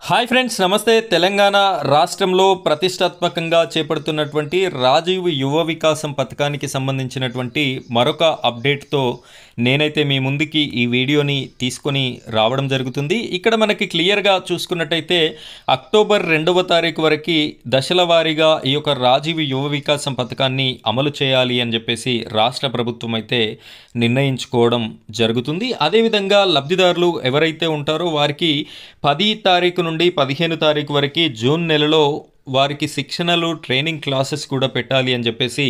Hi friends, నమస్తే. తెలంగాణ రాష్ట్రంలో ప్రతిష్టాత్మకంగా చేపడుతున్నటువంటి రాజీవ్ యువ వికాసం పథకానికి సంబంధించినటువంటి మరొక అప్డేట్తో నేనైతే మీ ముందుకి ఈ వీడియోని తీసుకొని రావడం జరుగుతుంది. ఇక్కడ మనకి క్లియర్గా చూసుకున్నట్టయితే అక్టోబర్ 2వ తారీఖు వరకు దశల వారీగా ఈ యొక్క రాజీవ్ యువ వికాసం పథకాన్ని అమలు చేయాలి అని చెప్పేసి రాష్ట్ర ప్రభుత్వం అయితే నిర్ణయించుకోవడం జరుగుతుంది. అదేవిధంగా లబ్ధిదారులు ఎవరైతే ఉంటారో వారికి 10 తారీఖు నుండి 15 తారీఖు వరకు జూన్ నెలలో వారికి శిక్షణలు ట్రైనింగ్ క్లాసెస్ కూడా పెట్టాలి అని చెప్పేసి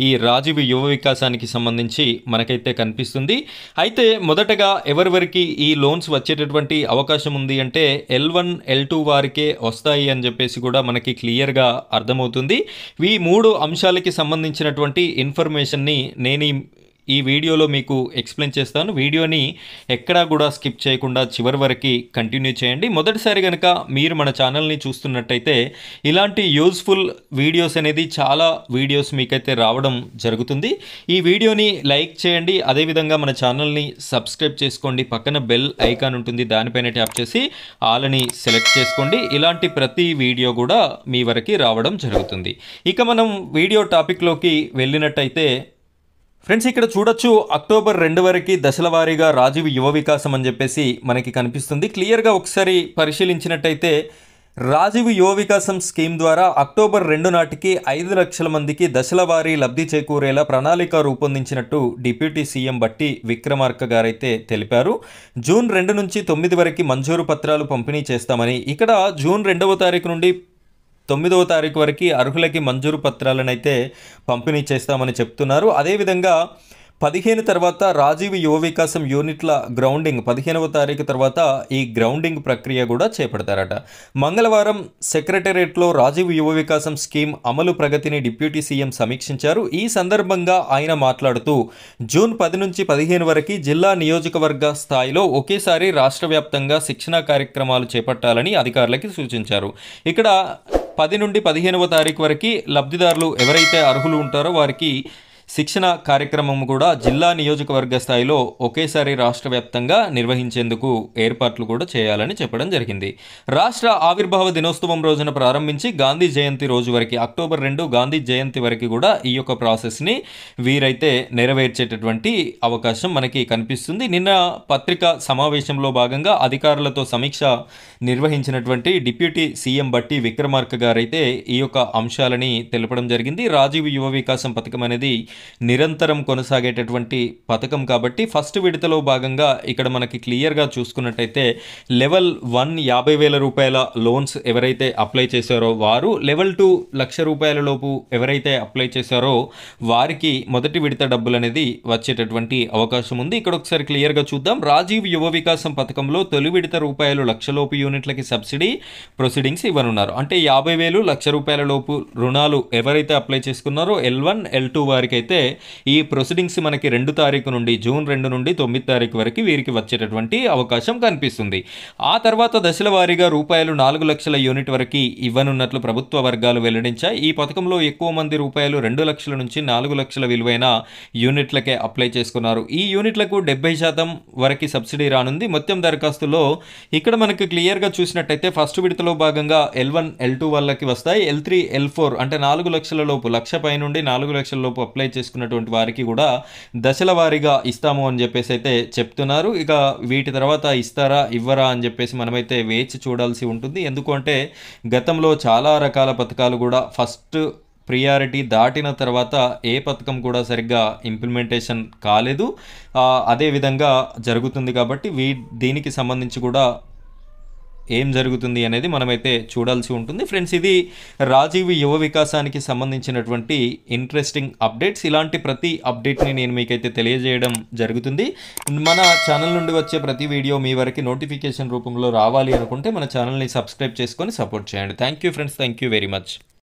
ఈ రాజీవ్ యువ వికాసానికి సంబంధించి మనకైతే కనిపిస్తుంది. అయితే మొదటగా ఎవరెవరికి ఈ లోన్స్ వచ్చేటటువంటి అవకాశం ఉంది అంటే L1 L2 వారికే వస్తాయి అని చెప్పేసి కూడా మనకి క్లియర్గా అర్థమవుతుంది. ఈ 3 అంశాలకి సంబంధించినటువంటి ఇన్ఫర్మేషన్ని నేను ఈ వీడియోలో మీకు ఎక్స్ప్లెయిన్ చేస్తాను. వీడియోని ఎక్కడా కూడా స్కిప్ చేయకుండా చివరి వరకు కంటిన్యూ చేయండి. మొదటిసారి కనుక మీరు మన ఛానల్ని చూస్తున్నట్టయితే ఇలాంటి యూజ్ఫుల్ వీడియోస్ అనేది చాలా వీడియోస్ మీకైతే రావడం జరుగుతుంది. ఈ వీడియోని లైక్ చేయండి, అదేవిధంగా మన ఛానల్ని సబ్స్క్రైబ్ చేసుకోండి. పక్కన బెల్ ఐకాన్ ఉంటుంది, దానిపైన ట్యాప్ చేసి ఆల్ అని సెలెక్ట్ చేసుకోండి. ఇలాంటి ప్రతి వీడియో కూడా మీ వరకు రావడం జరుగుతుంది. ఇక మనం వీడియో టాపిక్లోకి వెళ్ళినట్టయితే ఫ్రెండ్స్, ఇక్కడ చూడొచ్చు అక్టోబర్ 2 వరకు దశల వారీగా రాజీవ్ యువ వికాసం అని చెప్పేసి మనకి కనిపిస్తుంది. క్లియర్గా ఒకసారి పరిశీలించినట్టయితే రాజీవ్ యువ వికాసం స్కీమ్ ద్వారా అక్టోబర్ 2 నాటికి 5 లక్షల మందికి దశల వారీ లబ్ధి చేకూరేలా ప్రణాళిక రూపొందించినట్టు డిప్యూటీ సీఎం బట్టి విక్రమార్క గారైతే తెలిపారు. జూన్ 2 నుంచి 9 వరకు మంజూరు పత్రాలు పంపిణీ చేస్తామని, ఇక్కడ జూన్ 2వ తారీఖు నుండి 9వ తారీఖు వరకు అర్హులకి మంజూరు పత్రాలను అయితే పంపిణీ చేస్తామని చెప్తున్నారు. అదేవిధంగా 15 తర్వాత రాజీవ్ యువ వికాసం యూనిట్ల గ్రౌండింగ్ 15వ తారీఖు తర్వాత ఈ గ్రౌండింగ్ ప్రక్రియ కూడా చేపడతారట. మంగళవారం సెక్రటేరియట్లో రాజీవ్ యువ వికాసం స్కీమ్ అమలు ప్రగతిని డిప్యూటీ సీఎం సమీక్షించారు. ఈ సందర్భంగా ఆయన మాట్లాడుతూ జూన్ 10 నుంచి 15 వరకు జిల్లా నియోజకవర్గ స్థాయిలో ఒకేసారి రాష్ట్ర వ్యాప్తంగా శిక్షణా కార్యక్రమాలు చేపట్టాలని అధికారులకి సూచించారు. ఇక్కడ 10 నుండి 15వ తారీఖు వరకు లబ్ధిదారులు ఎవరైతే అర్హులు ఉంటారో వారికి శిక్షణ కార్యక్రమం కూడా జిల్లా నియోజకవర్గ స్థాయిలో ఒకేసారి రాష్ట్ర వ్యాప్తంగా నిర్వహించేందుకు ఏర్పాట్లు కూడా చేయాలని చెప్పడం జరిగింది. రాష్ట్ర ఆవిర్భావ దినోత్సవం రోజున ప్రారంభించి గాంధీ జయంతి రోజు వరకు అక్టోబర్ 2 గాంధీ జయంతి వరకు కూడా ఈ యొక్క ప్రాసెస్ని వీరైతే నెరవేర్చేటటువంటి అవకాశం మనకి కనిపిస్తుంది. నిన్న పత్రికా సమావేశంలో భాగంగా అధికారులతో సమీక్ష నిర్వహించినటువంటి డిప్యూటీ సీఎం బట్టి విక్రమార్క గారైతే ఈ యొక్క అంశాలని తెలపడం జరిగింది. రాజీవ్ యువ వికాసం పథకం అనేది నిరంతరం కొనసాగేటటువంటి పథకం కాబట్టి ఫస్ట్ విడతలో భాగంగా ఇక్కడ మనకి క్లియర్గా చూసుకున్నట్టయితే లెవెల్ 1 50,000 రూపాయల లోన్స్ ఎవరైతే అప్లై చేశారో వారు, లెవెల్ 2 1,00,000 రూపాయల లోపు ఎవరైతే అప్లై చేశారో వారికి మొదటి విడత డబ్బులు అనేది వచ్చేటటువంటి అవకాశం ఉంది. ఇక్కడ ఒకసారి క్లియర్గా చూద్దాం. రాజీవ్ యువ వికాసం పథకంలో తొలి విడత రూపాయలు 1,00,000 లోపు యూనిట్లకి సబ్సిడీ ప్రొసీడింగ్స్ ఇవ్వనున్నారు. అంటే 50,000 1,00,000 రూపాయల లోపు రుణాలు ఎవరైతే అప్లై చేసుకున్నారో L1 L2 వారికి అయితే ఈ ప్రొసీడింగ్స్ మనకి 2 తారీఖు నుండి జూన్ 2 నుండి 9 తారీఖు వరకు వీరికి వచ్చేటటువంటి అవకాశం కనిపిస్తుంది. ఆ తర్వాత దశల వారీగా రూపాయలు 4 లక్షల యూనిట్ వరకు ఇవ్వనున్నట్లు ప్రభుత్వ వర్గాలు వెల్లడించాయి. ఈ పథకంలో ఎక్కువ మంది రూపాయలు 2 లక్షల నుంచి 4 లక్షల విలువైన యూనిట్లకే అప్లై చేసుకున్నారు. ఈ యూనిట్లకు 70% వరకు సబ్సిడీ రానుంది. మొత్తం దరఖాస్తులో ఇక్కడ మనకు క్లియర్గా చూసినట్టయితే ఫస్ట్ విడతలో భాగంగా L1 L2 వాళ్ళకి వస్తాయి. L3 L4 అంటే 4 లక్షల లోపు 1,00,000 పై నుండి 4 లక్షల లోపు అప్లై చేసుకున్నటువంటి వారికి కూడా దశల వారీగా ఇస్తాము అని చెప్పేసి అయితే చెప్తున్నారు. ఇక వీటి తర్వాత ఇస్తారా ఇవ్వరా అని చెప్పేసి మనమైతే వేచి చూడాల్సి ఉంటుంది. ఎందుకంటే గతంలో చాలా రకాల పథకాలు కూడా ఫస్ట్ ప్రియారిటీ దాటిన తర్వాత ఏ పథకం కూడా సరిగ్గా ఇంప్లిమెంటేషన్ కాలేదు. అదేవిధంగా జరుగుతుంది కాబట్టి దీనికి సంబంధించి కూడా ఏం జరుగుతుంది అనేది మనమైతే చూడాల్సి ఉంటుంది. ఫ్రెండ్స్, ఇది రాజీవ్ యువ వికాసానికి సంబంధించినటువంటి ఇంట్రెస్టింగ్ అప్డేట్స్. ఇలాంటి ప్రతి అప్డేట్ని నేను మీకైతే తెలియజేయడం జరుగుతుంది. మన ఛానల్ నుండి వచ్చే ప్రతి వీడియో మీ వరకు నోటిఫికేషన్ రూపంలో రావాలి అనుకుంటే మన ఛానల్ని సబ్స్క్రైబ్ చేసుకొని సపోర్ట్ చేయండి. Thank you friends, thank you very much.